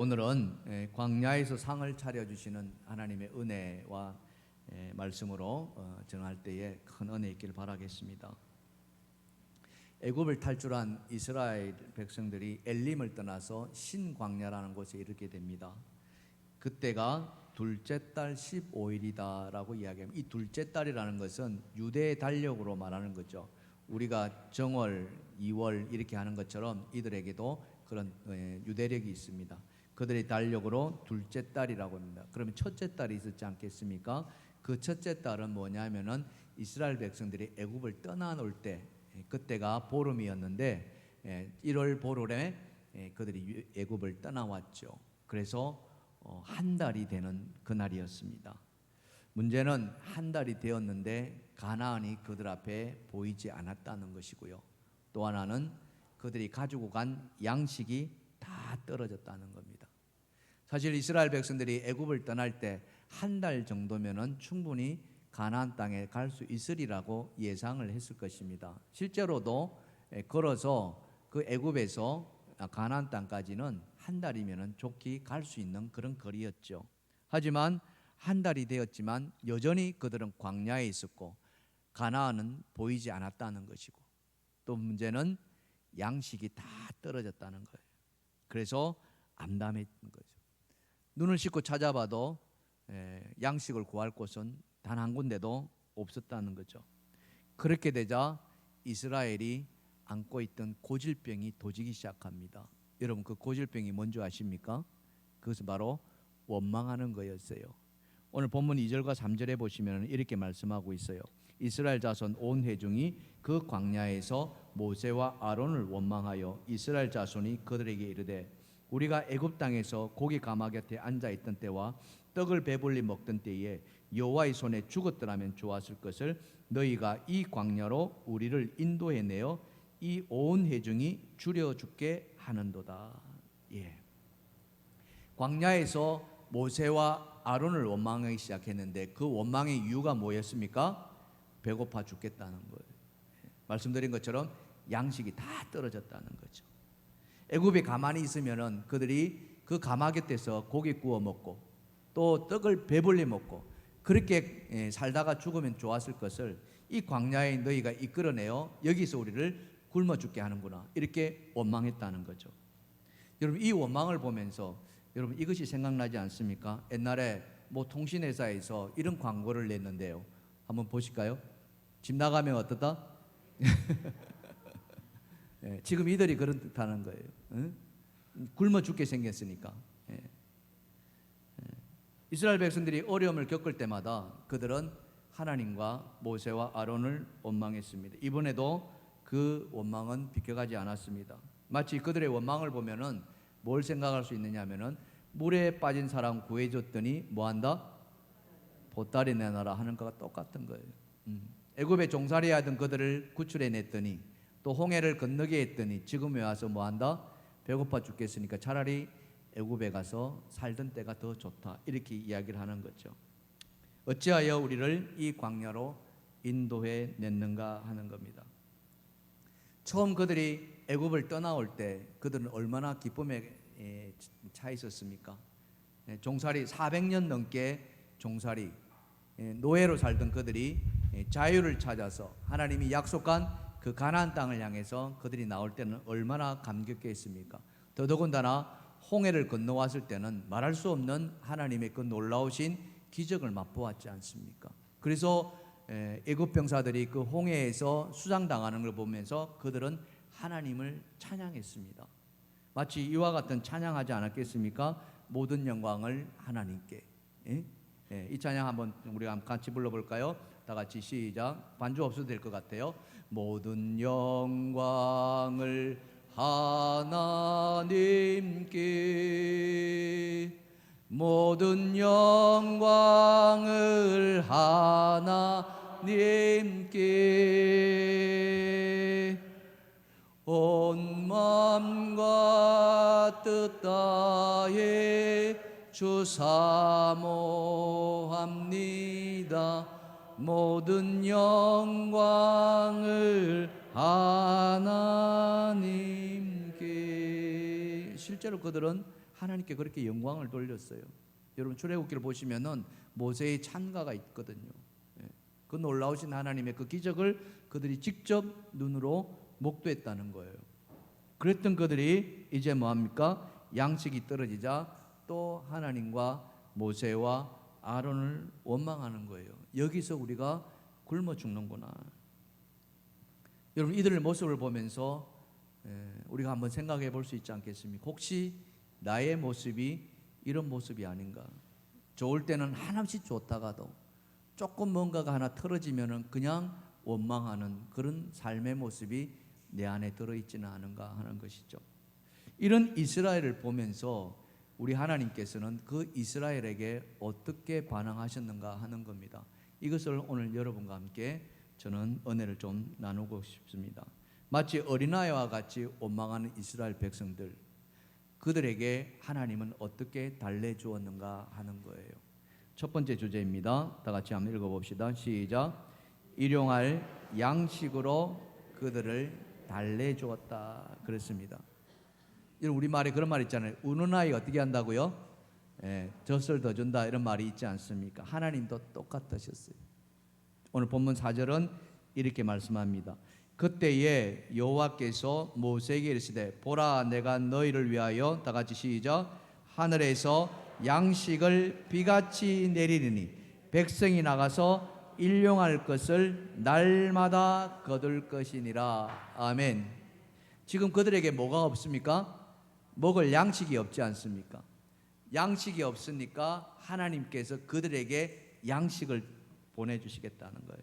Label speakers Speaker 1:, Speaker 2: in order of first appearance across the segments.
Speaker 1: 오늘은 광야에서 상을 차려주시는 하나님의 은혜와 말씀으로 전할 때에 큰 은혜 있기를 바라겠습니다. 애굽을 탈출한 이스라엘 백성들이 엘림을 떠나서 신광야라는 곳에 이르게 됩니다. 그때가 둘째 달 15일이다 라고 이야기합니다. 이 둘째 달이라는 것은 유대의 달력으로 말하는 거죠. 우리가 정월, 2월 이렇게 하는 것처럼 이들에게도 그런 유대력이 있습니다. 그들의 달력으로 둘째 달이라고 합니다. 그러면 첫째 달이 있었지 않겠습니까? 그 첫째 달은 뭐냐면은 이스라엘 백성들이 애굽을 떠나올 때, 그때가 보름이었는데 1월 보름에 그들이 애굽을 떠나왔죠. 그래서 한 달이 되는 그날이었습니다. 문제는 한 달이 되었는데 가나안이 그들 앞에 보이지 않았다는 것이고요. 또 하나는 그들이 가지고 간 양식이 다 떨어졌다는 겁니다. 사실 이스라엘 백성들이 애굽을 떠날 때 한 달 정도면은 충분히 가나안 땅에 갈 수 있으리라고 예상을 했을 것입니다. 실제로도 걸어서 그 애굽에서 가나안 땅까지는 한 달이면은 좋게 갈 수 있는 그런 거리였죠. 하지만 한 달이 되었지만 여전히 그들은 광야에 있었고 가나안은 보이지 않았다는 것이고, 또 문제는 양식이 다 떨어졌다는 거예요. 그래서 암담했던 거죠. 눈을 씻고 찾아봐도 양식을 구할 곳은 단 한 군데도 없었다는 거죠. 그렇게 되자 이스라엘이 안고 있던 고질병이 도지기 시작합니다. 여러분, 그 고질병이 뭔지 아십니까? 그것은 바로 원망하는 거였어요. 오늘 본문 2절과 3절에 보시면 이렇게 말씀하고 있어요. 이스라엘 자손 온 회중이 그 광야에서 모세와 아론을 원망하여 이스라엘 자손이 그들에게 이르되, 우리가 애굽 땅에서 고기 가마 곁에 앉아 있던 때와 떡을 배불리 먹던 때에 여호와의 손에 죽었더라면 좋았을 것을 너희가 이 광야로 우리를 인도해 내어 이 온 회중이 줄여 죽게 하는도다. 광야에서 모세와 아론을 원망하기 시작했는데 그 원망의 이유가 뭐였습니까? 배고파 죽겠다는 거예요. 말씀드린 것처럼 양식이 다 떨어졌다는 거죠. 애굽에 가만히 있으면은 그들이 그 가마 곁에서 고기 구워 먹고 또 떡을 배불리 먹고 그렇게 살다가 죽으면 좋았을 것을 이 광야에 너희가 이끌어내어 여기서 우리를 굶어 죽게 하는구나, 이렇게 원망했다는 거죠. 여러분, 이 원망을 보면서 여러분 이것이 생각나지 않습니까? 옛날에 뭐 통신회사에서 이런 광고를 냈는데요. 한번 보실까요? 집 나가면 어떠다? 지금 이들이 그런 뜻하는 거예요. 응? 굶어 죽게 생겼으니까. 이스라엘 백성들이 어려움을 겪을 때마다 그들은 하나님과 모세와 아론을 원망했습니다. 이번에도 그 원망은 비켜가지 않았습니다. 마치 그들의 원망을 보면은 뭘 생각할 수 있느냐 하면은 물에 빠진 사람 구해줬더니 뭐한다? 보따리 내놔라 하는 것과 똑같은 거예요. 애굽에 종살이 하던 그들을 구출해냈더니 또 홍해를 건너게 했더니 지금에 와서 뭐한다? 배고파 죽겠으니까 차라리 애굽에 가서 살던 때가 더 좋다, 이렇게 이야기를 하는 거죠. 어찌하여 우리를 이 광야로 인도해 냈는가 하는 겁니다. 처음 그들이 애굽을 떠나올 때 그들은 얼마나 기쁨에 차 있었습니까? 종살이 400년 넘게 종살이 노예로 살던 그들이 자유를 찾아서 하나님이 약속한 그 가나안 땅을 향해서 그들이 나올 때는 얼마나 감격했습니까? 더더군다나 홍해를 건너왔을 때는 말할 수 없는 하나님의 그 놀라우신 기적을 맛보았지 않습니까? 그래서 애굽 병사들이 그 홍해에서 수장당하는 걸 보면서 그들은 하나님을 찬양했습니다. 마치 이와 같은 찬양하지 않았겠습니까? 모든 영광을 하나님께. 이 찬양 한번 우리가 같이 불러볼까요? 다 같이 시작. 반주 없어도 될 것 같아요. 모든 영광을 하나님께, 모든 영광을 하나님께, 온 마음과 뜻 다해 주 사모합니다. 모든 영광을 하나님께. 실제로 그들은 하나님께 그렇게 영광을 돌렸어요. 여러분 출애굽기를 보시면은 모세의 찬가가 있거든요. 그 놀라우신 하나님의 그 기적을 그들이 직접 눈으로 목도했다는 거예요. 그랬던 그들이 이제 뭐합니까? 양식이 떨어지자 또 하나님과 모세와 아론을 원망하는 거예요. 여기서 우리가 굶어 죽는구나. 여러분 이들의 모습을 보면서 우리가 한번 생각해 볼 수 있지 않겠습니까? 혹시 나의 모습이 이런 모습이 아닌가? 좋을 때는 한없이 좋다가도 조금 뭔가가 하나 틀어지면은 그냥 원망하는 그런 삶의 모습이 내 안에 들어있지는 않은가 하는 것이죠. 이런 이스라엘을 보면서 우리 하나님께서는 그 이스라엘에게 어떻게 반응하셨는가 하는 겁니다. 이것을 오늘 여러분과 함께 저는 은혜를 좀 나누고 싶습니다. 마치 어린아이와 같이 원망하는 이스라엘 백성들, 그들에게 하나님은 어떻게 달래주었는가 하는 거예요. 첫 번째 주제입니다. 다 같이 한번 읽어봅시다. 시작. 일용할 양식으로 그들을 달래주었다 그랬습니다. 우리말에 그런 말 있잖아요. 우는 아이 어떻게 한다고요? 젖을 더 준다 이런 말이 있지 않습니까? 하나님도 똑같으셨어요. 오늘 본문 4절은 이렇게 말씀합니다. 그때에 여호와께서 모세에게 이르시되 보라 내가 너희를 위하여 다 같이 시작. 하늘에서 양식을 비같이 내리리니 백성이 나가서 일용할 것을 날마다 거둘 것이니라. 아멘. 지금 그들에게 뭐가 없습니까? 먹을 양식이 없지 않습니까? 양식이 없으니까 하나님께서 그들에게 양식을 보내주시겠다는 거예요.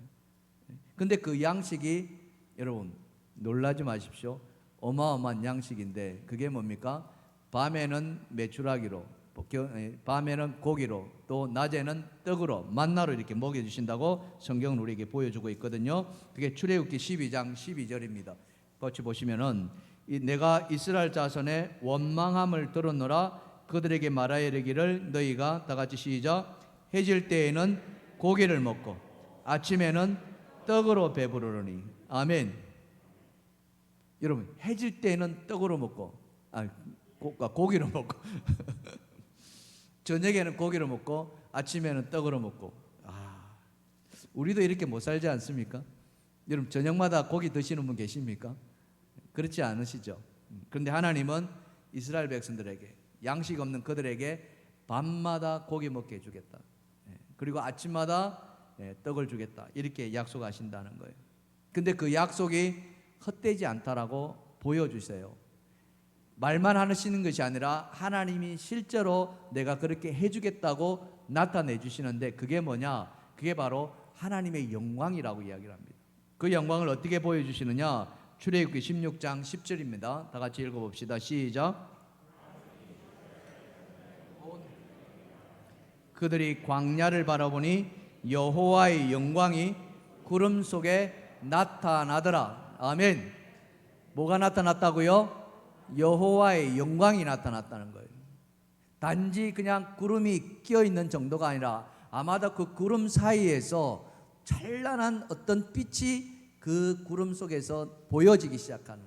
Speaker 1: 근데 그 양식이 여러분 놀라지 마십시오. 어마어마한 양식인데 그게 뭡니까? 밤에는 메추라기로, 밤에는 고기로, 또 낮에는 떡으로 만나로 이렇게 먹여주신다고 성경은 우리에게 보여주고 있거든요. 그게 출애굽기 12장 12절입니다. 같이 보시면은 내가 이스라엘 자손의 원망함을 들었노라. 그들에게 말하여 이르기를 너희가 다 같이 시작. 해질 때에는 고기를 먹고 아침에는 떡으로 배부르니. 아멘. 여러분 해질 때에는 떡으로 먹고 고기로 먹고 저녁에는 고기를 먹고 아침에는 떡으로 먹고. 우리도 이렇게 못 살지 않습니까? 여러분 저녁마다 고기 드시는 분 계십니까? 그렇지 않으시죠? 그런데 하나님은 이스라엘 백성들에게 양식 없는 그들에게 밤마다 고기 먹게 해주겠다. 그리고 아침마다 떡을 주겠다. 이렇게 약속하신다는 거예요. 근데 그 약속이 헛되지 않다라고 보여주세요. 말만 하시는 것이 아니라 하나님이 실제로 내가 그렇게 해주겠다고 나타내 주시는데 그게 뭐냐? 그게 바로 하나님의 영광이라고 이야기를 합니다. 그 영광을 어떻게 보여주시느냐? 출애굽기 16장 10절입니다. 다 같이 읽어봅시다. 시작. 그들이 광야를 바라보니 여호와의 영광이 구름 속에 나타나더라. 아멘. 뭐가 나타났다고요? 여호와의 영광이 나타났다는 거예요. 단지 그냥 구름이 끼어 있는 정도가 아니라 아마도 그 구름 사이에서 찬란한 어떤 빛이 그 구름 속에서 보여지기 시작하는.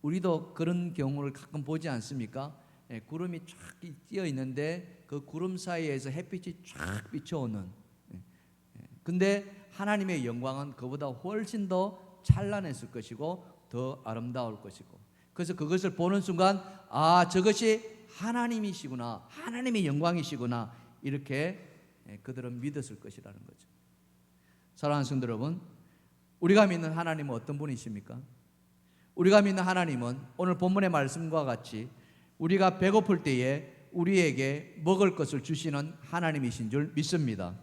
Speaker 1: 우리도 그런 경우를 가끔 보지 않습니까? 구름이 쫙 끼어 있는데 그 구름 사이에서 햇빛이 쫙 비춰오는. 근데 하나님의 영광은 그보다 훨씬 더 찬란했을 것이고 더 아름다울 것이고, 그래서 그것을 보는 순간 저것이 하나님이시구나, 하나님의 영광이시구나, 이렇게 그들은 믿었을 것이라는 거죠. 사랑하는 성도 여러분, 우리가 믿는 하나님은 어떤 분이십니까? 우리가 믿는 하나님은 오늘 본문의 말씀과 같이 우리가 배고플 때에 우리에게 먹을 것을 주시는 하나님이신 줄 믿습니다.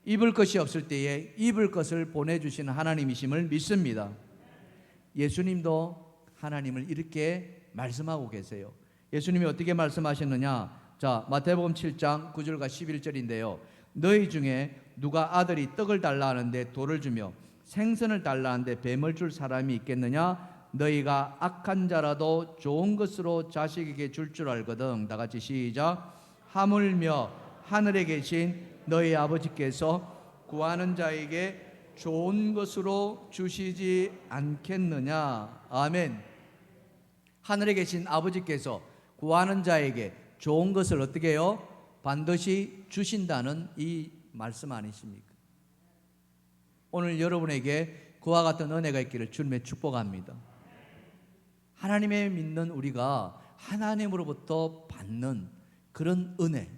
Speaker 1: 입을 것이 없을 때에 입을 것을 보내주시는 하나님이심을 믿습니다. 예수님도 하나님을 이렇게 말씀하고 계세요. 예수님이 어떻게 말씀하셨느냐? 자, 마태복음 7장 9절과 11절인데요. 너희 중에 누가 아들이 떡을 달라 하는데 돌을 주며 생선을 달라 하는데 뱀을 줄 사람이 있겠느냐? 너희가 악한 자라도 좋은 것으로 자식에게 줄 알거든. 다 같이 시작. 하물며 하늘에 계신 너희 아버지께서 구하는 자에게 좋은 것으로 주시지 않겠느냐? 아멘. 하늘에 계신 아버지께서 구하는 자에게 좋은 것을 어떻게 해요? 반드시 주신다는 이 말씀 아니십니까? 오늘 여러분에게 그와 같은 은혜가 있기를 주님의 축복합니다. 하나님의 믿는 우리가 하나님으로부터 받는 그런 은혜,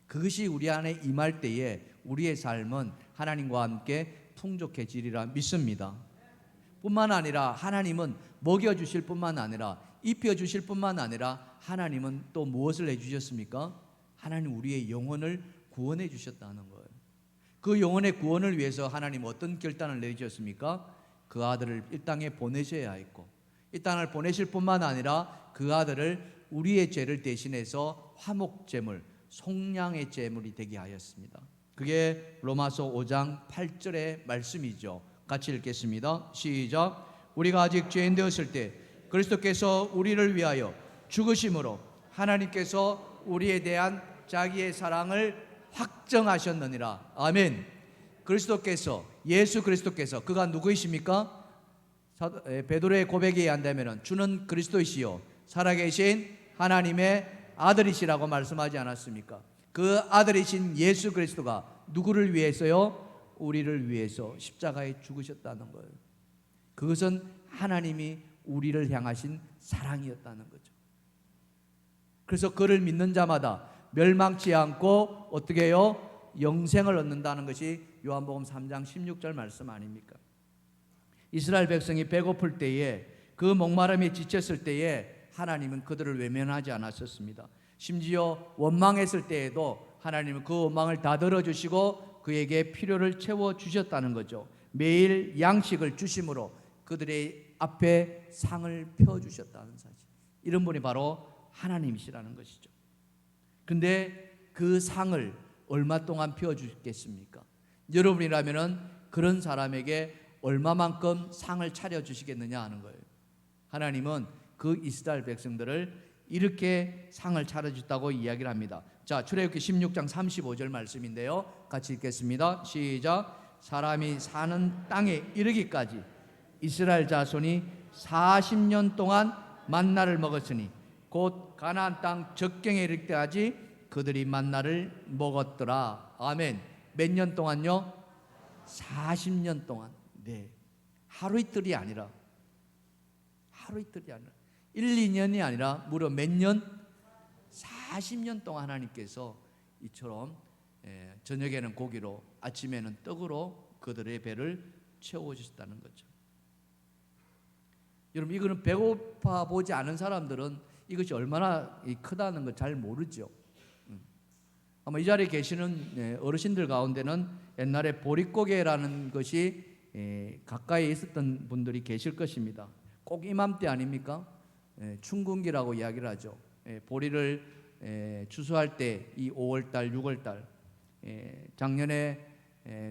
Speaker 1: 그것이 우리 안에 임할 때에 우리의 삶은 하나님과 함께 풍족해지리라 믿습니다. 뿐만 아니라 하나님은 먹여주실 뿐만 아니라 입혀주실 뿐만 아니라 하나님은 또 무엇을 해주셨습니까? 하나님 우리의 영혼을 구원해 주셨다는 거예요. 그 영혼의 구원을 위해서 하나님 어떤 결단을 내주셨습니까? 그 아들을 이 땅에 보내셔야 했고, 이 땅을 보내실 뿐만 아니라 그 아들을 우리의 죄를 대신해서 화목제물, 속량의 제물이 되게 하였습니다. 그게 로마서 5장 8절의 말씀이죠. 같이 읽겠습니다. 시작. 우리가 아직 죄인 되었을 때 그리스도께서 우리를 위하여 죽으심으로 하나님께서 우리에 대한 자기의 사랑을 확정하셨느니라. 아멘. 그리스도께서, 예수 그리스도께서, 그가 누구이십니까? 베드로의 고백에 의한다면 주는 그리스도이시요 살아계신 하나님의 아들이시라고 말씀하지 않았습니까? 그 아들이신 예수 그리스도가 누구를 위해서요? 우리를 위해서 십자가에 죽으셨다는 거예요. 그것은 하나님이 우리를 향하신 사랑이었다는 거죠. 그래서 그를 믿는 자마다 멸망치 않고 어떻게 해요? 영생을 얻는다는 것이 요한복음 3장 16절 말씀 아닙니까? 이스라엘 백성이 배고플 때에, 그 목마름에 지쳤을 때에 하나님은 그들을 외면하지 않았었습니다. 심지어 원망했을 때에도 하나님은 그 원망을 다 들어주시고 그에게 필요를 채워주셨다는 거죠. 매일 양식을 주심으로 그들의 앞에 상을 펴주셨다는 사실, 이런 분이 바로 하나님이시라는 것이죠. 근데 그 상을 얼마 동안 펴주겠습니까? 여러분이라면 그런 사람에게 얼마만큼 상을 차려주시겠느냐 하는 거예요. 하나님은 그 이스라엘 백성들을 이렇게 상을 차려줬다고 이야기를 합니다. 자, 출애굽기 16장 35절 말씀인데요, 같이 읽겠습니다. 시작. 사람이 사는 땅에 이르기까지 이스라엘 자손이 40년 동안 만나를 먹었으니 곧 가나안 땅 적경에 이를 때까지 그들이 만나를 먹었더라. 아멘. 몇 년 동안요? 40년 동안. 네. 하루 이틀이 아니라 1, 2년이 아니라 무려 몇 년? 40년 동안 하나님께서 이처럼 저녁에는 고기로, 아침에는 떡으로 그들의 배를 채워주셨다는 거죠. 여러분, 이거는 배고파 보지 않은 사람들은 이것이 얼마나 크다는 걸 잘 모르죠. 아마 이 자리에 계시는 어르신들 가운데는 옛날에 보릿고개라는 것이 가까이 있었던 분들이 계실 것입니다. 꼭 이맘때 아닙니까? 춘궁기라고 이야기를 하죠. 보리를 추수할 때 이 5월달, 6월달 작년에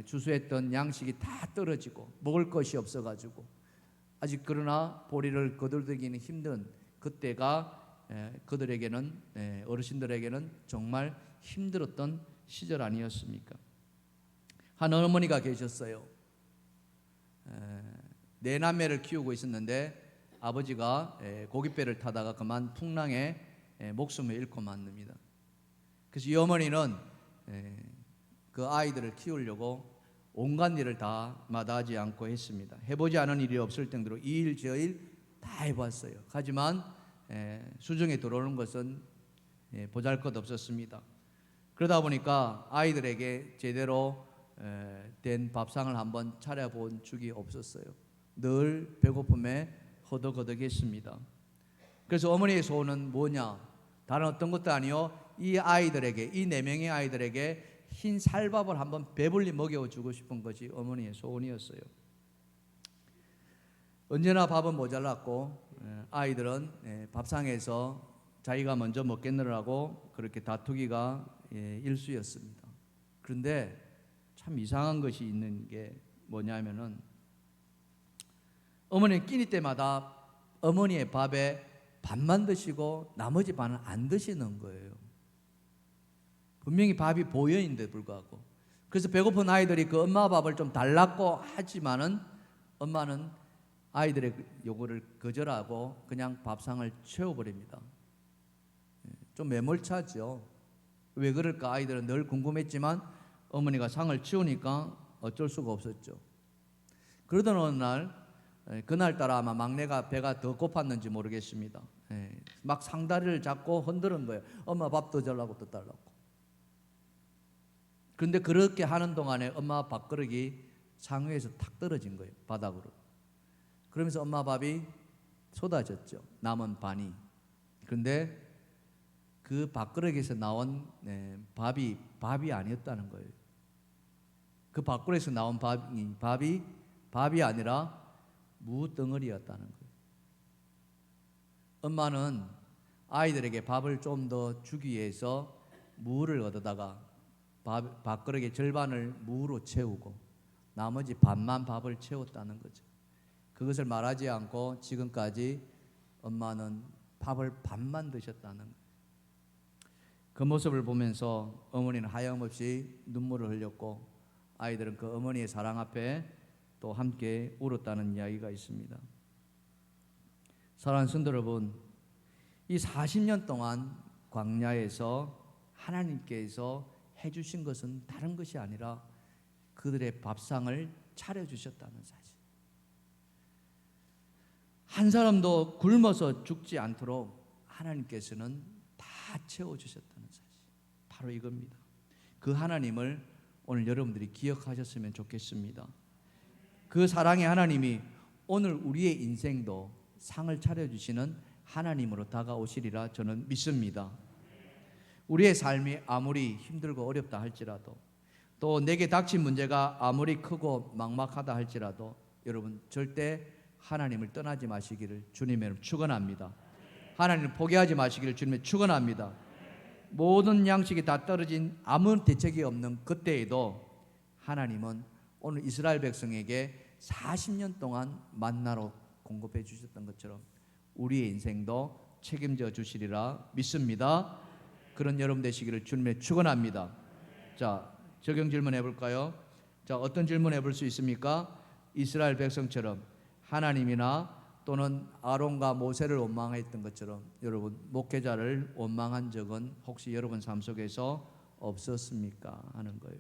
Speaker 1: 추수했던 양식이 다 떨어지고 먹을 것이 없어가지고 아직 그러나 보리를 거들기는 힘든 그때가 그들에게는, 어르신들에게는 정말 힘들었던 시절 아니었습니까? 한 어머니가 계셨어요. 네 남매를 키우고 있었는데 아버지가 고깃배를 타다가 그만 풍랑에 목숨을 잃고 맙니다. 그래서 이 어머니는 그 아이들을 키우려고 온갖 일을 다 마다하지 않고 했습니다. 해보지 않은 일이 없을 정도로 이 일 저 일 다 해봤어요. 하지만 수중에 들어오는 것은 보잘것없었습니다. 그러다 보니까 아이들에게 제대로 된 밥상을 한번 차려본 적이 없었어요. 늘 배고픔에 허덕허덕했습니다. 그래서 어머니의 소원은 뭐냐? 다른 어떤 것도 아니요, 이 아이들에게, 이 4명의 아이들에게 흰 쌀밥을 한번 배불리 먹여주고 싶은 것이 어머니의 소원이었어요. 언제나 밥은 모자랐고 아이들은 밥상에서 자기가 먼저 먹겠느라고 그렇게 다투기가 일쑤였습니다. 그런데 참 이상한 것이 있는 게 뭐냐면은 어머니는 끼니 때마다 어머니의 밥에 반만 드시고 나머지 반은 안 드시는 거예요. 분명히 밥이 보여있는데 불구하고. 그래서 배고픈 아이들이 그 엄마 밥을 좀 달라고 하지만은 엄마는 아이들의 요구를 거절하고 그냥 밥상을 채워버립니다. 좀 매몰차죠. 왜 그럴까? 아이들은 늘 궁금했지만 어머니가 상을 치우니까 어쩔 수가 없었죠. 그러던 어느 날, 그날따라 아마 막내가 배가 더 고팠는지 모르겠습니다. 막 상다리를 잡고 흔드는 거예요. 엄마 밥 더 달라고 더 달라고. 그런데 그렇게 하는 동안에 엄마 밥그릇이 상 위에서 탁 떨어진 거예요. 바닥으로. 그러면서 엄마 밥이 쏟아졌죠. 남은 반이. 그런데 그 밥그릇에서 나온 밥이 아니었다는 거예요. 그 밥그릇에서 나온 밥이 아니라 무덩어리였다는 거예요. 엄마는 아이들에게 밥을 좀 더 주기 위해서 무를 얻어다가 밥그릇의 절반을 무로 채우고 나머지 반만 밥을 채웠다는 거죠. 그것을 말하지 않고 지금까지 엄마는 밥을 반만 드셨다는 거예요. 그 모습을 보면서 어머니는 하염없이 눈물을 흘렸고 아이들은 그 어머니의 사랑 앞에 또 함께 울었다는 이야기가 있습니다. 사랑하는 성도 여러분, 이 40년 동안 광야에서 하나님께서 해주신 것은 다른 것이 아니라 그들의 밥상을 차려주셨다는 사실. 한 사람도 굶어서 죽지 않도록 하나님께서는 다 채워주셨다는 사실. 바로 이겁니다. 그 하나님을 오늘 여러분들이 기억하셨으면 좋겠습니다. 그 사랑의 하나님이 오늘 우리의 인생도 상을 차려주시는 하나님으로 다가오시리라 저는 믿습니다. 우리의 삶이 아무리 힘들고 어렵다 할지라도 또 내게 닥친 문제가 아무리 크고 막막하다 할지라도 여러분 절대 하나님을 떠나지 마시기를 주님의 이름으로 축원합니다. 하나님을 포기하지 마시기를 주님의 축원합니다. 모든 양식이 다 떨어진 아무 대책이 없는 그때에도 하나님은 오늘 이스라엘 백성에게 40년 동안 만나로 공급해 주셨던 것처럼 우리의 인생도 책임져 주시리라 믿습니다. 그런 여러분 되시기를 주님의 축원합니다. 자, 적용 질문 해볼까요? 자, 어떤 질문 해볼 수 있습니까? 이스라엘 백성처럼 하나님이나 또는 아론과 모세를 원망했던 것처럼 여러분 목회자를 원망한 적은 혹시 여러분 삶 속에서 없었습니까? 하는 거예요.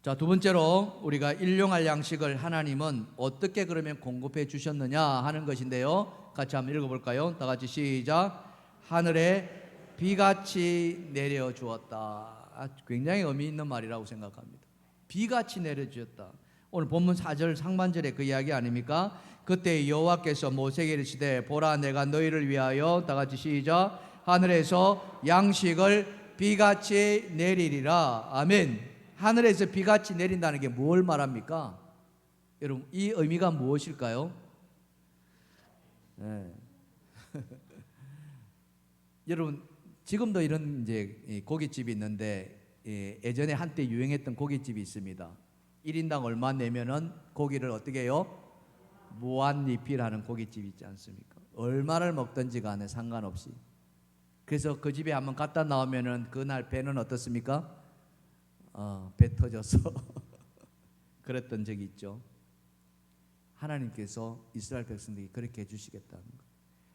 Speaker 1: 자, 두 번째로 우리가 일용할 양식을 하나님은 어떻게 그러면 공급해 주셨느냐 하는 것인데요. 같이 한번 읽어볼까요? 다 같이 시작. 하늘에 비같이 내려주었다. 굉장히 의미 있는 말이라고 생각합니다. 비같이 내려주었다. 오늘 본문 4절 상반절에 그 이야기 아닙니까? 그때 여호와께서 모세에게 이르시되 보라 내가 너희를 위하여 다 같이 시작. 하늘에서 양식을 비같이 내리리라. 아멘. 하늘에서 비같이 내린다는 게 뭘 말합니까? 여러분 이 의미가 무엇일까요? 네. 여러분 지금도 이런 이제 고깃집이 있는데 예전에 한때 유행했던 고깃집이 있습니다. 1인당 얼마 내면은 고기를 어떻게 해요? 무한리필하는 고깃집이 있지 않습니까? 얼마를 먹든지 간에 상관없이. 그래서 그 집에 한번 갔다 나오면은 그날 배는 어떻습니까? 배 터져서 그랬던 적이 있죠. 하나님께서 이스라엘 백성들이 그렇게 해주시겠다는 거예요.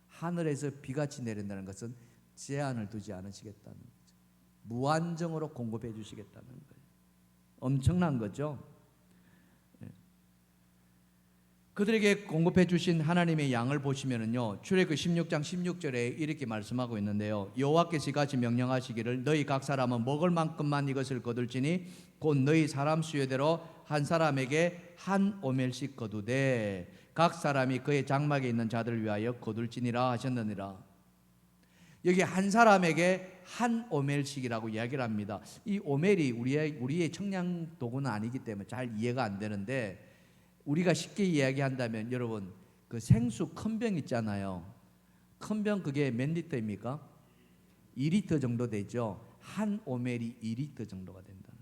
Speaker 1: 하늘에서 비같이 내린다는 것은 제한을 두지 않으시겠다는 거죠. 무한정으로 공급해 주시겠다는 거예요. 엄청난 거죠. 그들에게 공급해 주신 하나님의 양을 보시면은요, 출애굽 16장 16절에 이렇게 말씀하고 있는데요. 여호와께서 이같이 명령하시기를 너희 각 사람은 먹을 만큼만 이것을 거둘지니 곧 너희 사람 수요대로 한 사람에게 한 오멜씩 거두되 각 사람이 그의 장막에 있는 자들을 위하여 거둘지니라 하셨느니라. 여기 한 사람에게 한 오멜씩이라고 이야기를 합니다. 이 오멜이 우리의 청량 도구는 아니기 때문에 잘 이해가 안 되는데 우리가 쉽게 이야기한다면 여러분 그 생수 큰 병 있잖아요. 큰 병 그게 몇 리터입니까? 2리터 정도 되죠. 한 오멜이 2리터 정도가 된다.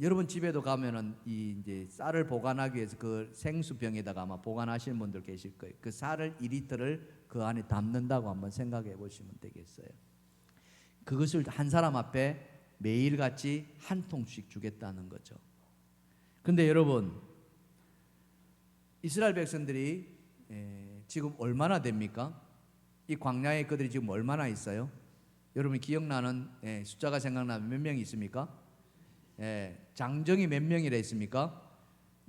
Speaker 1: 여러분 집에도 가면은 이 이제 쌀을 보관하기 위해서 그 생수병에다가 아마 보관하시는 분들 계실 거예요. 그 쌀을 2리터를 그 안에 담는다고 한번 생각해 보시면 되겠어요. 그것을 한 사람 앞에 매일같이 한 통씩 주겠다는 거죠. 근데 여러분 이스라엘 백성들이 지금 얼마나 됩니까? 이 광야에 그들이 지금 얼마나 있어요? 여러분 기억나는 숫자가 생각나면 몇 명이 있습니까? 장정이 몇 명이라 했습니까?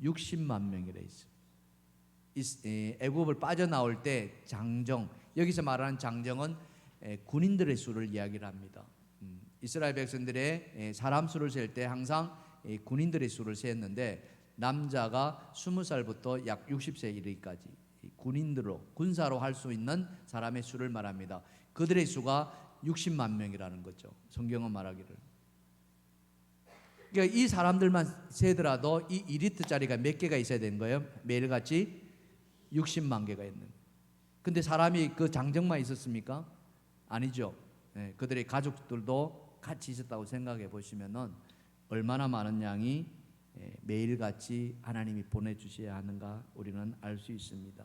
Speaker 1: 60만 명이라 했어요. 애굽을 빠져나올 때 장정, 여기서 말하는 장정은 군인들의 수를 이야기를 합니다. 이스라엘 백성들의 사람 수를 셀 때 항상 군인들의 수를 세었는데 남자가 20살부터 약 60세 이르기까지 군인들로 군사로 할 수 있는 사람의 수를 말합니다. 그들의 수가 60만 명이라는 거죠. 성경은 말하기를. 그러니까 이 사람들만 세더라도 이 1리터짜리가 몇 개가 있어야 되는 거예요? 매일같이 60만 개가 있는. 근데 사람이 그 장정만 있었습니까? 아니죠. 그들의 가족들도 같이 있었다고 생각해 보시면은 얼마나 많은 양이 매일같이 하나님이 보내주셔야 하는가 우리는 알 수 있습니다.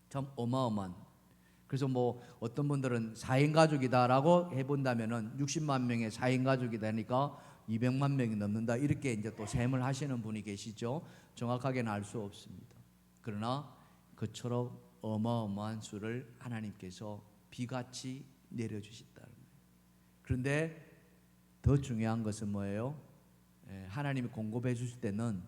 Speaker 1: 참 어마어마한. 그래서 뭐 어떤 분들은 4인 가족이다라고 해본다면은 60만 명의 4인 가족이 되니까 200만 명이 넘는다 이렇게 이제 또 셈을 하시는 분이 계시죠. 정확하게는 알 수 없습니다. 그러나 그처럼 어마어마한 수를 하나님께서 비같이 내려주신다는 거예요. 그런데 더 중요한 것은 뭐예요? 하나님이 공급해 주실 때는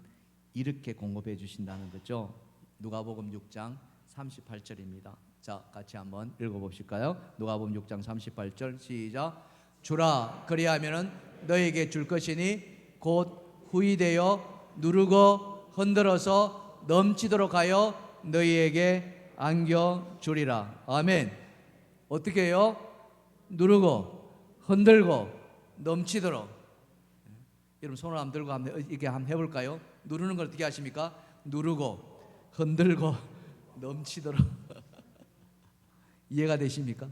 Speaker 1: 이렇게 공급해 주신다는 거죠. 누가복음 6장 38절입니다. 자, 같이 한번 읽어보실까요? 누가복음 6장 38절 시작. 주라 그리하면은 너에게 줄 것이니 곧 후이되어 누르고 흔들어서 넘치도록 하여 너희에게 안겨 주리라. 아멘. 어떻게 해요? 누르고 흔들고 넘치도록. 여러분 손을 한번 들고 이렇게 한번 해볼까요? 누르는 걸 어떻게 하십니까? 누르고 흔들고 넘치도록. 이해가 되십니까?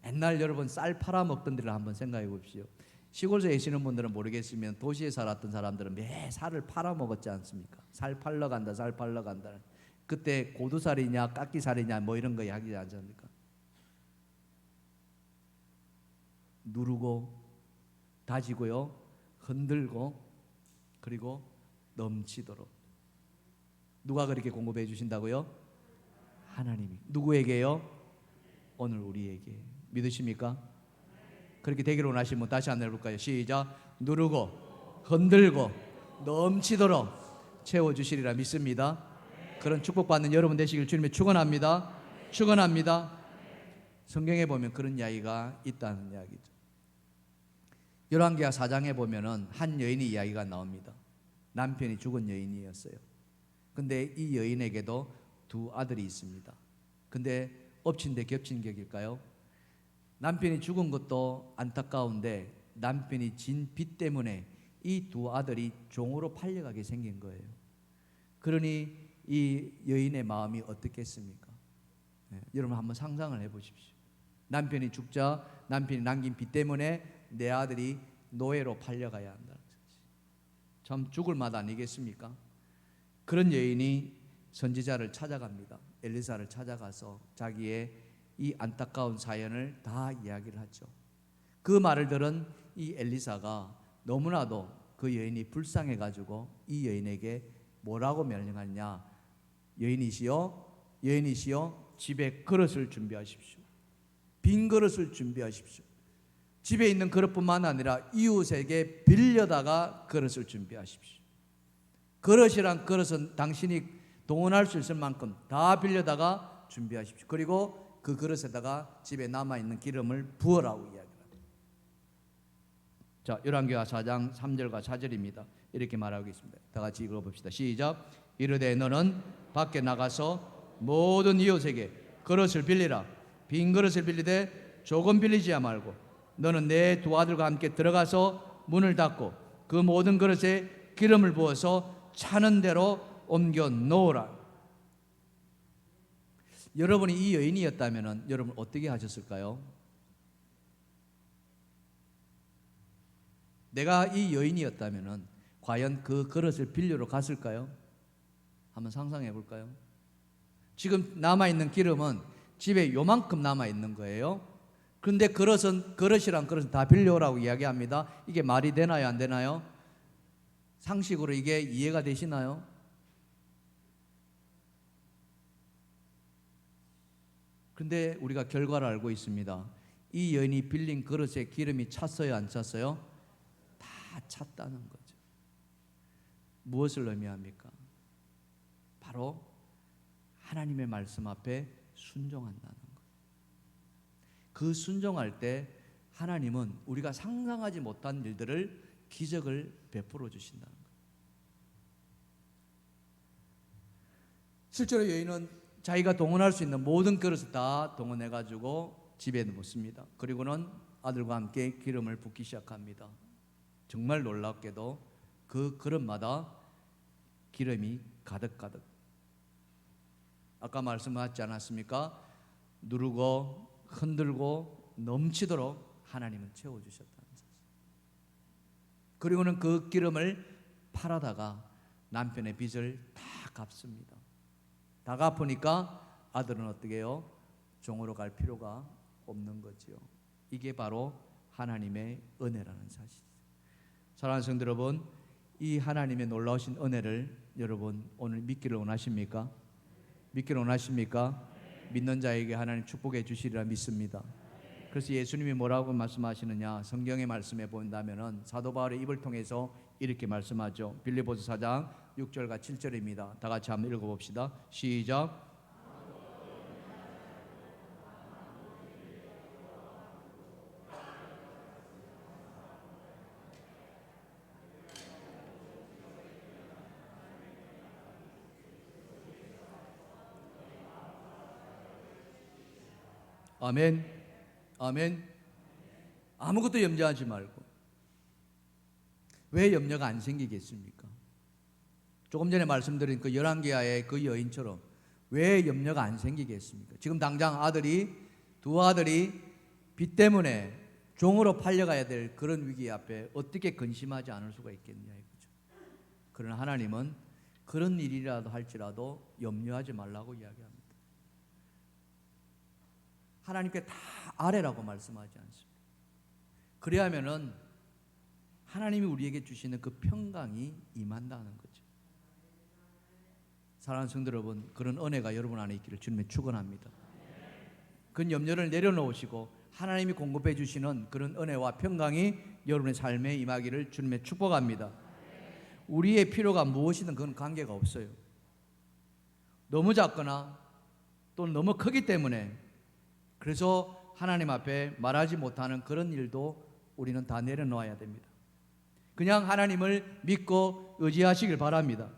Speaker 1: 옛날 여러분 쌀 팔아 먹던 데를 한번 생각해 보십시오. 시골에 계시는 분들은 모르겠으면 도시에 살았던 사람들은 매 살을 팔아 먹었지 않습니까? 살 팔러 간다, 살 팔러 간다. 그때 고두살이냐 깎이살이냐 뭐 이런 거 이야기하지 않습니까? 누르고 다지고요, 흔들고 그리고 넘치도록. 누가 그렇게 공급해 주신다고요? 하나님이. 누구에게요? 오늘 우리에게. 믿으십니까? 그렇게 되기를 원하시면 다시 한번 해볼까요? 시작. 누르고 흔들고 넘치도록 채워주시리라 믿습니다. 그런 축복받는 여러분 되시길 주님의 축원합니다. 축원합니다. 성경에 보면 그런 이야기가 있다는 이야기죠. 열왕기하 4장에 보면은 한 여인의 이야기가 나옵니다. 남편이 죽은 여인이었어요. 근데 이 여인에게도 두 아들이 있습니다. 근데 엎친 데 겹친 격일까요? 남편이 죽은 것도 안타까운데 남편이 진 빚 때문에 이 두 아들이 종으로 팔려가게 생긴 거예요. 그러니 이 여인의 마음이 어떻겠습니까? 여러분 한번 상상을 해보십시오. 남편이 죽자 남편이 남긴 빚 때문에 내 아들이 노예로 팔려가야 한다는 거지. 참 죽을 맛 아니겠습니까? 그런 여인이 선지자를 찾아갑니다. 엘리사를 찾아가서 자기의 이 안타까운 사연을 다 이야기를 하죠. 그 말을 들은 이 엘리사가 너무나도 그 여인이 불쌍해 가지고 이 여인에게 뭐라고 명령하느냐? 여인이시여 집에 그릇을 준비하십시오. 빈 그릇을 준비하십시오. 집에 있는 그릇뿐만 아니라 이웃에게 빌려다가 그릇을 준비하십시오. 그릇이란 그릇은 당신이 동원할 수 있을 만큼 다 빌려다가 준비하십시오. 그리고 그 그릇에다가 집에 남아있는 기름을 부으라고 이야기합니다. 자, 열왕기하 4장 3절과 4절입니다. 이렇게 말하고 있습니다. 다 같이 읽어봅시다. 시작. 이르되 너는 밖에 나가서 모든 이웃에게 그릇을 빌리라. 빈 그릇을 빌리되 조금 빌리지 말고 너는 내 두 아들과 함께 들어가서 문을 닫고 그 모든 그릇에 기름을 부어서 차는 대로 옮겨 놓으라. 여러분이 이 여인이었다면 여러분 어떻게 하셨을까요? 내가 이 여인이었다면 과연 그 그릇을 빌려러 갔을까요? 한번 상상해 볼까요? 지금 남아있는 기름은 집에 요만큼 남아있는 거예요. 그런데 그릇이란 그릇은 다 빌려오라고 이야기합니다. 이게 말이 되나요? 안 되나요? 상식으로 이게 이해가 되시나요? 근데 우리가 결과를 알고 있습니다. 이 여인이 빌린 그릇에 기름이 찼어요, 안 찼어요? 다 찼다는 거죠. 무엇을 의미합니까? 바로 하나님의 말씀 앞에 순종한다는 거예요. 그 순종할 때 하나님은 우리가 상상하지 못한 일들을, 기적을 베풀어 주신다는 거예요. 실제로 여인은 자기가 동원할 수 있는 모든 그릇을 다 동원해 가지고 집에 놓습니다. 그리고는 아들과 함께 기름을 붓기 시작합니다. 정말 놀랍게도 그 그릇마다 기름이 가득가득. 아까 말씀하지 않았습니까? 누르고 흔들고 넘치도록 하나님은 채워주셨다는 사실. 그리고는 그 기름을 팔아다가 남편의 빚을 다 갚습니다. 다 갚으니까 아들은 어떻게 해요? 종으로 갈 필요가 없는 거지요. 이게 바로 하나님의 은혜라는 사실이죠. 사랑하는 성도 여러분, 이 하나님의 놀라우신 은혜를 여러분 오늘 믿기를 원하십니까? 믿기를 원하십니까? 믿는 자에게 하나님 축복해 주시리라 믿습니다. 그래서 예수님이 뭐라고 말씀하시느냐, 성경의 말씀에 본다면은 사도 바울의 입을 통해서 이렇게 말씀하죠. 빌립보서 4장 6절과 7절입니다. 다 같이 한번 읽어봅시다. 시작. 아멘. 아멘. 아무것도 염려하지 말고. 왜 염려가 안 생기겠습니까? 조금 전에 말씀드린 그 열왕기하의 그 여인처럼 왜 염려가 안 생기겠습니까? 지금 당장 두 아들이 빚 때문에 종으로 팔려가야 될 그런 위기 앞에 어떻게 근심하지 않을 수가 있겠냐 이거죠. 그러나 하나님은 그런 일이라도 할지라도 염려하지 말라고 이야기합니다. 하나님께 다 아뢰라고 말씀하지 않습니다. 그래야면은 하나님이 우리에게 주시는 그 평강이 임한다는 거죠. 사랑하는 성도 여러분, 그런 은혜가 여러분 안에 있기를 주님의 축원합니다. 그 염려를 내려놓으시고 하나님이 공급해 주시는 그런 은혜와 평강이 여러분의 삶에 임하기를 주님의 축복합니다. 우리의 필요가 무엇이든 그건 관계가 없어요. 너무 작거나 또 너무 크기 때문에, 그래서 하나님 앞에 말하지 못하는 그런 일도 우리는 다 내려놓아야 됩니다. 그냥 하나님을 믿고 의지하시길 바랍니다.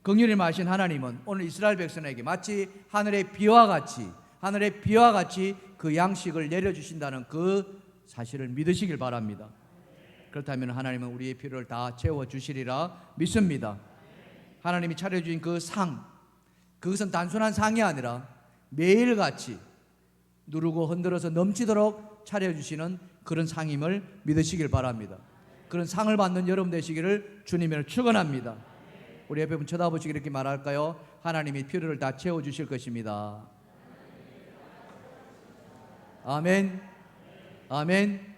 Speaker 1: 긍휼히 마신 하나님은 오늘 이스라엘 백성에게 마치 하늘의 비와 같이 그 양식을 내려주신다는 그 사실을 믿으시길 바랍니다. 그렇다면 하나님은 우리의 필요를 다 채워주시리라 믿습니다. 하나님이 차려주신 그 상, 그것은 단순한 상이 아니라 매일같이 누르고 흔들어서 넘치도록 차려주시는 그런 상임을 믿으시길 바랍니다. 그런 상을 받는 여러분 되시기를 주님을 축원합니다. 우리 옆에 분 쳐다보시기 이렇게 말할까요? 하나님이 필요를 다 채워주실 것입니다. 아멘. 아멘.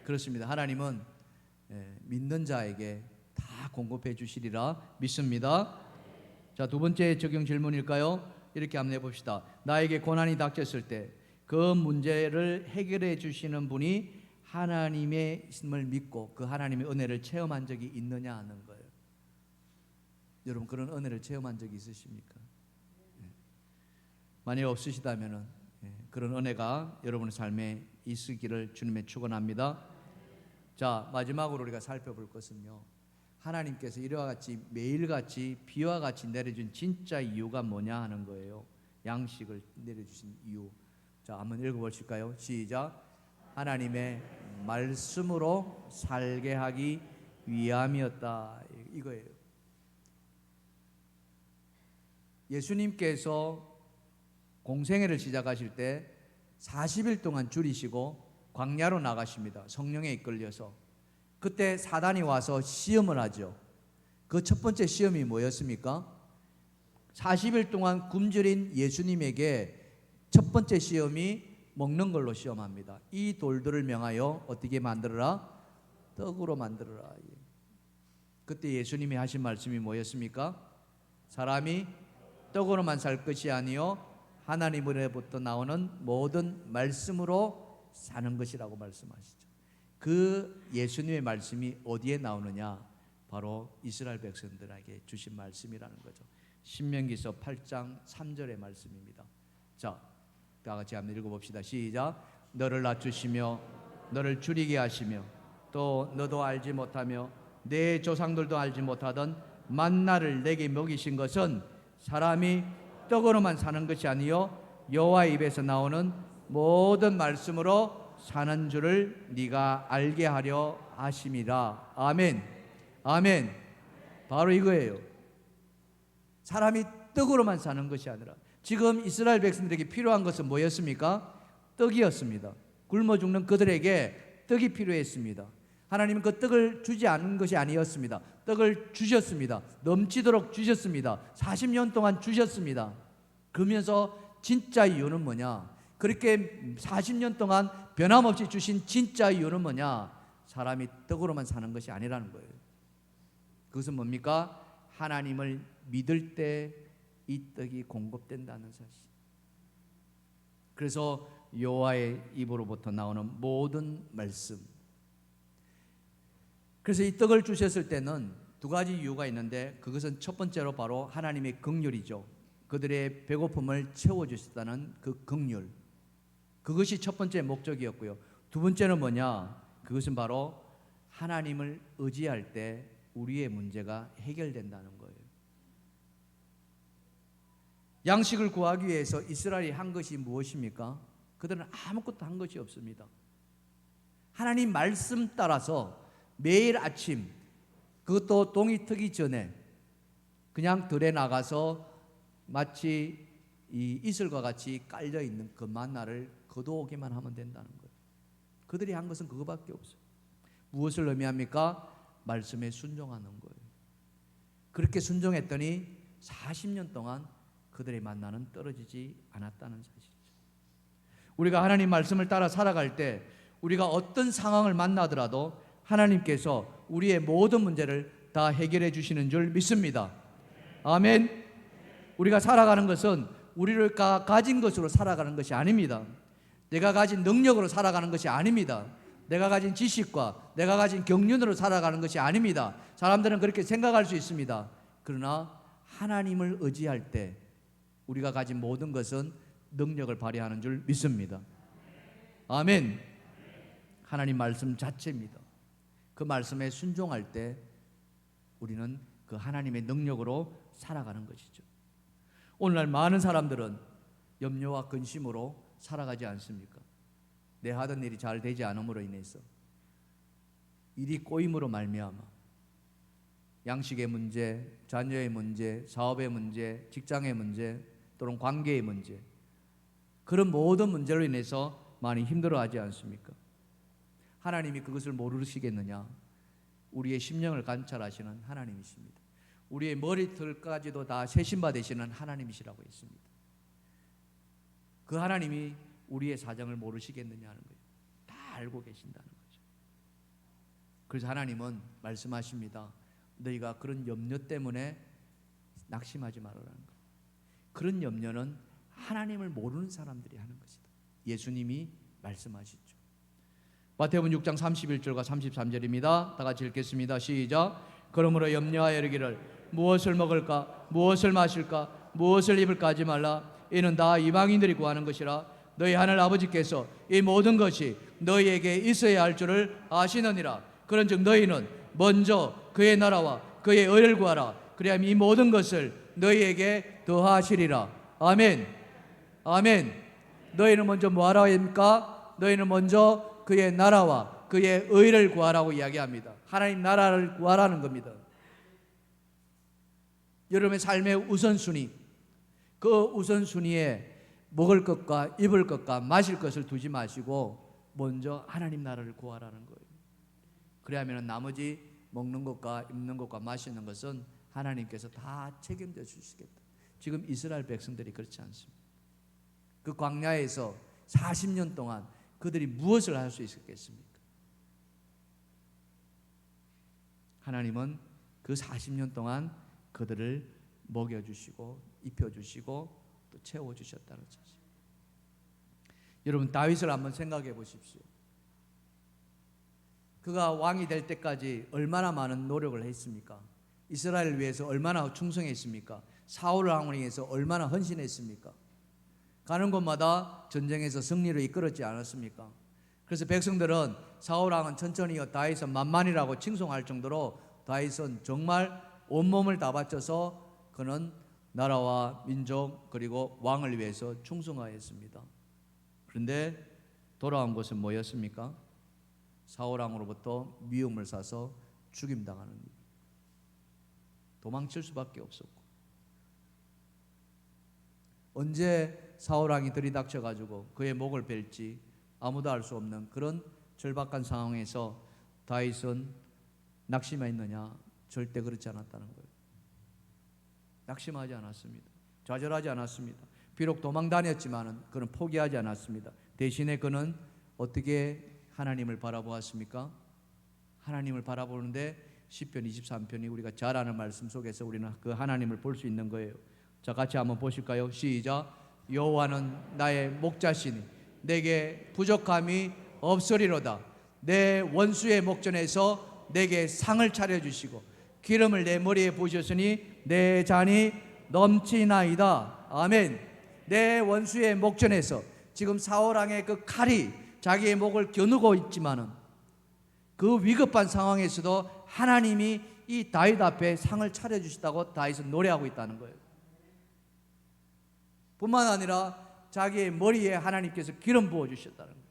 Speaker 1: 그렇습니다. 하나님은 믿는 자에게 다 공급해 주시리라 믿습니다. 자, 두 번째 적용 질문일까요? 이렇게 한번 해봅시다. 나에게 고난이 닥쳤을 때 그 문제를 해결해 주시는 분이 하나님의 힘을 믿고 그 하나님의 은혜를 체험한 적이 있느냐 하는 거예요. 여러분 그런 은혜를 체험한 적이 있으십니까? 만약 없으시다면은 그런 은혜가 여러분의 삶에 있으기를 주님의 축원합니다. 자, 마지막으로 우리가 살펴볼 것은요, 하나님께서 이와 같이 매일같이 비와 같이 내려준 진짜 이유가 뭐냐 하는 거예요. 양식을 내려주신 이유. 자, 한번 읽어보실까요? 시작. 하나님의 말씀으로 살게 하기 위함이었다. 이거예요. 예수님께서 공생애를 시작하실 때 40일 동안 줄이시고 광야로 나가십니다. 성령에 이끌려서. 그때 사단이 와서 시험을 하죠. 그 첫 번째 시험이 뭐였습니까? 40일 동안 굶주린 예수님에게 첫 번째 시험이 먹는 걸로 시험합니다. 이 돌들을 명하여 어떻게 만들어라? 떡으로 만들어라. 그때 예수님이 하신 말씀이 뭐였습니까? 사람이 떡으로만 살 것이 아니요 하나님으로부터 나오는 모든 말씀으로 사는 것이라고 말씀하시죠. 그 예수님의 말씀이 어디에 나오느냐? 바로 이스라엘 백성들에게 주신 말씀이라는 거죠. 신명기서 8장 3절의 말씀입니다. 자, 다 같이 한번 읽어봅시다. 시작. 너를 낮추시며 너를 줄이게 하시며 또 너도 알지 못하며 내 조상들도 알지 못하던 만나를 내게 먹이신 것은 사람이 떡으로만 사는 것이 아니요 여호와의 입에서 나오는 모든 말씀으로 사는 줄을 네가 알게 하려 하심이라. 아멘. 아멘. 바로 이거예요. 사람이 떡으로만 사는 것이 아니라, 지금 이스라엘 백성들에게 필요한 것은 뭐였습니까? 떡이었습니다. 굶어 죽는 그들에게 떡이 필요했습니다. 하나님은 그 떡을 주지 않은 것이 아니었습니다. 떡을 주셨습니다. 넘치도록 주셨습니다. 40년 동안 주셨습니다. 그러면서 진짜 이유는 뭐냐? 그렇게 40년 동안 변함없이 주신 진짜 이유는 뭐냐? 사람이 떡으로만 사는 것이 아니라는 거예요. 그것은 뭡니까? 하나님을 믿을 때 이 떡이 공급된다는 사실. 그래서 여호와의 입으로부터 나오는 모든 말씀. 그래서 이 떡을 주셨을 때는 두 가지 이유가 있는데, 그것은 첫 번째로 바로 하나님의 긍휼이죠. 그들의 배고픔을 채워주셨다는 그 긍휼, 그것이 첫 번째 목적이었고요. 두 번째는 뭐냐? 그것은 바로 하나님을 의지할 때 우리의 문제가 해결된다는 거예요. 양식을 구하기 위해서 이스라엘이 한 것이 무엇입니까? 그들은 아무것도 한 것이 없습니다. 하나님 말씀 따라서 매일 아침, 그것도 동이 트기 전에 그냥 들에 나가서 마치 이 이슬과 같이 깔려 있는 그 만나를 거두오기만 하면 된다는 거예요. 그들이 한 것은 그거밖에 없어요. 무엇을 의미합니까? 말씀에 순종하는 거예요. 그렇게 순종했더니 40년 동안 그들의 만나는 떨어지지 않았다는 사실이죠. 우리가 하나님 말씀을 따라 살아갈 때 우리가 어떤 상황을 만나더라도 하나님께서 우리의 모든 문제를 다 해결해 주시는 줄 믿습니다. 아멘. 우리가 살아가는 것은 우리가 가진 것으로 살아가는 것이 아닙니다. 내가 가진 능력으로 살아가는 것이 아닙니다. 내가 가진 지식과 내가 가진 경륜으로 살아가는 것이 아닙니다. 사람들은 그렇게 생각할 수 있습니다. 그러나 하나님을 의지할 때 우리가 가진 모든 것은 능력을 발휘하는 줄 믿습니다. 아멘. 하나님 말씀 자체입니다. 그 말씀에 순종할 때 우리는 그 하나님의 능력으로 살아가는 것이죠. 오늘날 많은 사람들은 염려와 근심으로 살아가지 않습니까? 내 하던 일이 잘 되지 않음으로 인해서, 일이 꼬임으로 말미암아 양식의 문제, 자녀의 문제, 사업의 문제, 직장의 문제, 또는 관계의 문제, 그런 모든 문제로 인해서 많이 힘들어하지 않습니까? 하나님이 그것을 모르시겠느냐? 우리의 심령을 관찰하시는 하나님이십니다. 우리의 머리털까지도 다 세신바 되시는 하나님이시라고 했습니다. 그 하나님이 우리의 사정을 모르시겠느냐는 거예요. 다 알고 계신다는 거죠. 그래서 하나님은 말씀하십니다. 너희가 그런 염려 때문에 낙심하지 말아라는 거예요. 그런 염려는 하나님을 모르는 사람들이 하는 것이다. 예수님이 말씀하시죠. 마태복음 6장 31절과 33절입니다. 다 같이 읽겠습니다. 시작. 그러므로 염려하여 이르기를 무엇을 먹을까, 무엇을 마실까, 무엇을 입을까 하지 말라. 이는 다 이방인들이 구하는 것이라. 너희 하늘 아버지께서 이 모든 것이 너희에게 있어야 할 줄을 아시느니라. 그런즉 너희는 먼저 그의 나라와 그의 의를 구하라. 그리하면 이 모든 것을 너희에게 더하시리라. 아멘. 아멘. 너희는 먼저 뭐하라 합니까? 너희는 먼저 그의 나라와 그의 의를 구하라고 이야기합니다. 하나님 나라를 구하라는 겁니다. 여러분의 삶의 우선순위, 그 우선순위에 먹을 것과 입을 것과 마실 것을 두지 마시고 먼저 하나님 나라를 구하라는 거예요. 그래야면 나머지 먹는 것과 입는 것과 마시는 것은 하나님께서 다 책임져 주시겠다. 지금 이스라엘 백성들이 그렇지 않습니다. 그 광야에서 40년 동안 그들이 무엇을 할 수 있었겠습니까? 하나님은 그 40년 동안 그들을 먹여주시고 입혀주시고 또 또 채워주셨다는 사실. 여러분, 다윗을 한번 생각해 보십시오. 그가 왕이 될 때까지 얼마나 많은 노력을 했습니까? 이스라엘을 위해서 얼마나 충성했습니까? 사울 왕을 위해서 얼마나 헌신했습니까? 가는 곳마다 전쟁에서 승리를 이끌었지 않았습니까? 그래서 백성들은 사울 왕은 천천히요, 다윗은 만만이라고 칭송할 정도로 다윗은 정말 온몸을 다 바쳐서 그는 나라와 민족 그리고 왕을 위해서 충성하였습니다. 그런데 돌아온 것은 뭐였습니까? 사울 왕으로부터 미움을 사서 죽임당하는 일. 도망칠 수밖에 없었고, 언제 사울 왕이 들이닥쳐가지고 그의 목을 벨지 아무도 알 수 없는 그런 절박한 상황에서 다윗은 낙심했느냐? 절대 그렇지 않았다는 거예요. 낙심하지 않았습니다. 좌절하지 않았습니다. 비록 도망 다녔지만은 그는 포기하지 않았습니다. 대신에 그는 어떻게 하나님을 바라보았습니까? 하나님을 바라보는데 시편 23편이 우리가 잘 아는 말씀 속에서 우리는 그 하나님을 볼 수 있는 거예요. 자, 같이 한번 보실까요? 시작. 여호와는 나의 목자시니 내게 부족함이 없으리로다. 내 원수의 목전에서 내게 상을 차려주시고 기름을 내 머리에 부으셨으니 내 잔이 넘치나이다. 아멘. 내 원수의 목전에서, 지금 사울 왕의 그 칼이 자기의 목을 겨누고 있지만은 그 위급한 상황에서도 하나님이 이 다윗 앞에 상을 차려주시다고 다윗은 노래하고 있다는 거예요. 뿐만 아니라 자기의 머리에 하나님께서 기름 부어주셨다는 거예요.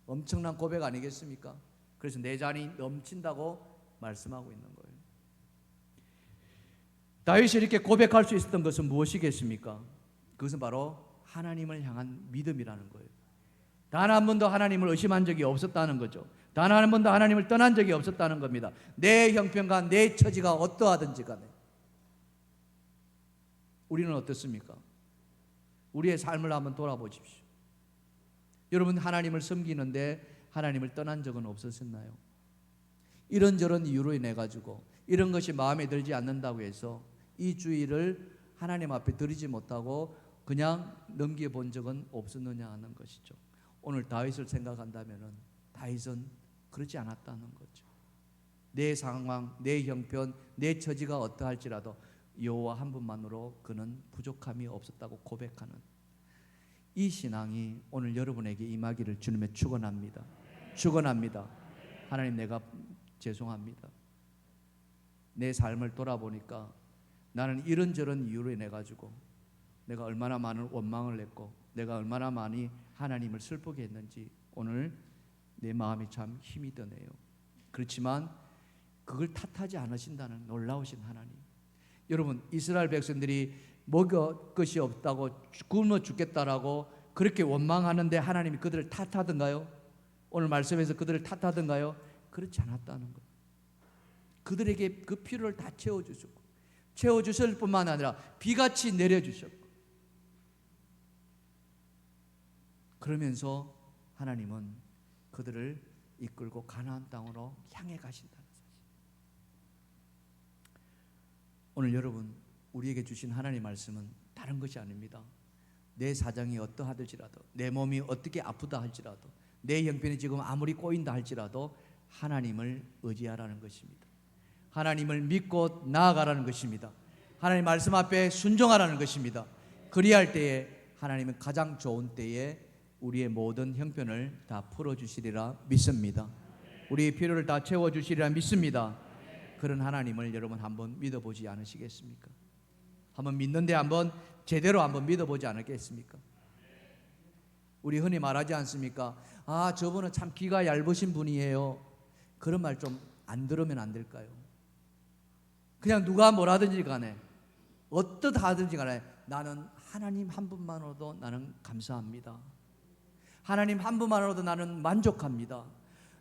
Speaker 1: 엄청난 고백 아니겠습니까? 그래서 내 잔이 넘친다고 말씀하고 있는 거예요. 다윗이 이렇게 고백할 수 있었던 것은 무엇이겠습니까? 그것은 바로 하나님을 향한 믿음이라는 거예요. 단 한 번도 하나님을 의심한 적이 없었다는 거죠. 단 한 번도 하나님을 떠난 적이 없었다는 겁니다. 내 형편과 내 처지가 어떠하든지 간에. 우리는 어떻습니까? 우리의 삶을 한번 돌아보십시오. 여러분, 하나님을 섬기는데 하나님을 떠난 적은 없으셨나요? 이런저런 이유로 인해 가지고 이런 것이 마음에 들지 않는다고 해서 이 주일을 하나님 앞에 드리지 못하고 그냥 넘겨본 적은 없었느냐 하는 것이죠. 오늘 다윗을 생각한다면은 다윗은 그렇지 않았다는 거죠. 내 상황, 내 형편, 내 처지가 어떠할지라도 여호와 한 분만으로 그는 부족함이 없었다고 고백하는 이 신앙이 오늘 여러분에게 임하기를 주님의 축원합니다. 축원합니다. 하나님, 내가 죄송합니다. 내 삶을 돌아보니까 나는 이런저런 이유로 인해 가지고 내가 얼마나 많은 원망을 했고 내가 얼마나 많이 하나님을 슬프게 했는지 오늘 내 마음이 참 힘이 드네요. 그렇지만 그걸 탓하지 않으신다는 놀라우신 하나님. 여러분, 이스라엘 백성들이 먹을 것이 없다고 굶어 죽겠다라고 그렇게 원망하는데 하나님이 그들을 탓하던가요? 오늘 말씀에서 그들을 탓하던가요? 그렇지 않았다는 거예요. 그들에게 그 필요를 다 채워주셨고, 채워주실 뿐만 아니라 비같이 내려주셨고, 그러면서 하나님은 그들을 이끌고 가나안 땅으로 향해 가신다는 사실. 오늘 여러분, 우리에게 주신 하나님의 말씀은 다른 것이 아닙니다. 내 사정이 어떠하든지라도, 내 몸이 어떻게 아프다 할지라도, 내 형편이 지금 아무리 꼬인다 할지라도 하나님을 의지하라는 것입니다. 하나님을 믿고 나아가라는 것입니다. 하나님 말씀 앞에 순종하라는 것입니다. 그리할 때에 하나님은 가장 좋은 때에 우리의 모든 형편을 다 풀어주시리라 믿습니다. 우리의 필요를 다 채워주시리라 믿습니다. 그런 하나님을 여러분 한번 믿어보지 않으시겠습니까? 한번 믿는데 한번 제대로 한번 믿어보지 않겠습니까? 우리 흔히 말하지 않습니까? 아, 저분은 참 귀가 얇으신 분이에요. 그런 말 좀 안 들으면 안 될까요? 그냥 누가 뭐라든지 간에 어떻다 하든지 간에 나는 하나님 한 분만으로도 나는 감사합니다. 하나님 한 분만으로도 나는 만족합니다.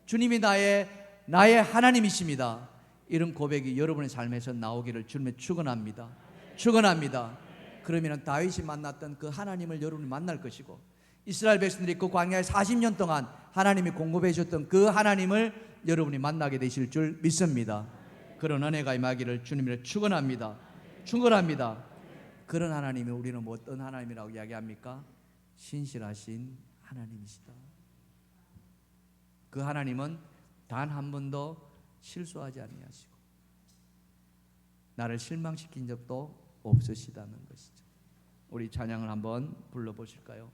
Speaker 1: 주님이 나의 하나님이십니다. 이런 고백이 여러분의 삶에서 나오기를 주님의 축원합니다. 축원합니다. 그러면 다윗이 만났던 그 하나님을 여러분이 만날 것이고, 이스라엘 백성들이 그 광야에 40년 동안 하나님이 공급해 주셨던 그 하나님을 여러분이 만나게 되실 줄 믿습니다. 그런 은혜가 임하기를 주님을 축원합니다. 축원합니다. 그런 하나님이 우리는 뭐 어떤 하나님이라고 이야기합니까? 신실하신 하나님이시다. 그 하나님은 단 한 번도 실수하지 아니하시고 나를 실망시킨 적도 없으시다는 것이죠. 우리 찬양을 한번 불러보실까요?